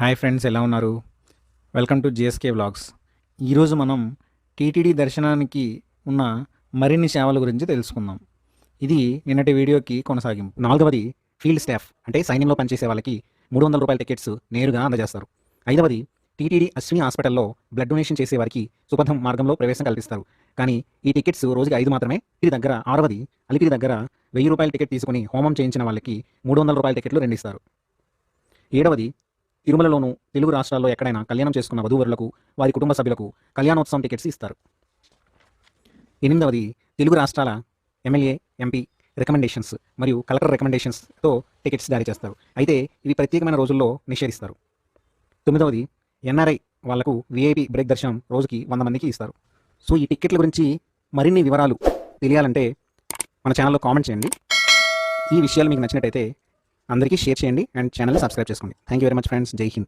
Hi friends, ఎలా ఉన్నారు? Welcome to GSK vlogs. ఈరోజు మనం టీటీడీ దర్శనానికి ఉన్న మరిన్ని సేవల గురించి తెలుసుకుందాం. ఇది నిన్నటి వీడియోకి కొనసాగింపు. నాలుగవది, ఫీల్డ్ స్టాఫ్ అంటే సైన్యంలో పనిచేసే వాళ్ళకి ₹300 టికెట్స్ నేరుగా అందజేస్తారు. ఐదవది, టీటీడీ అశ్విని హాస్పిటల్లో బ్లడ్ డొనేషన్ చేసే వారికి సుపథం మార్గంలో ప్రవేశం కల్పిస్తారు. కానీ ఈ టికెట్స్ రోజుకి 5 మాత్రమే. ఇది దగ్గర. ఆరవది, అలిపిరి దగ్గర ₹1000 టికెట్ తీసుకుని హోమం చేయించిన వాళ్ళకి ₹300 టికెట్లు రెండిస్తారు. ఏడవది, తిరుమలలోనూ తెలుగు రాష్ట్రాల్లో ఎక్కడైనా కళ్యాణం చేసుకున్న వధూవరులకు వారి కుటుంబ సభ్యులకు కళ్యాణోత్సవం టికెట్స్ ఇస్తారు. ఎనిమిదవది, తెలుగు రాష్ట్రాల ఎమ్మెల్యే, ఎంపీ రికమెండేషన్స్ మరియు కలెక్టర్ రికమెండేషన్స్తో టికెట్స్ జారీ చేస్తారు. అయితే ఇవి ప్రత్యేకమైన రోజుల్లో నిషేధిస్తారు. తొమ్మిదవది, ఎన్ఆర్ఐ వాళ్లకు వీఐపీ బ్రేక్ దర్శనం రోజుకి 100 మందికి ఇస్తారు. సో ఈ టికెట్ల గురించి మరిన్ని వివరాలు తెలియాలంటే మన ఛానల్లో కామెంట్ చేయండి. ఈ విషయాలు మీకు నచ్చినట్టయితే అందరికీ షేర్ చేయండి అండ్ ఛానల్ని సబ్స్క్రైబ్ చేసుకోండి. Thank you very much friends. జై హింద్.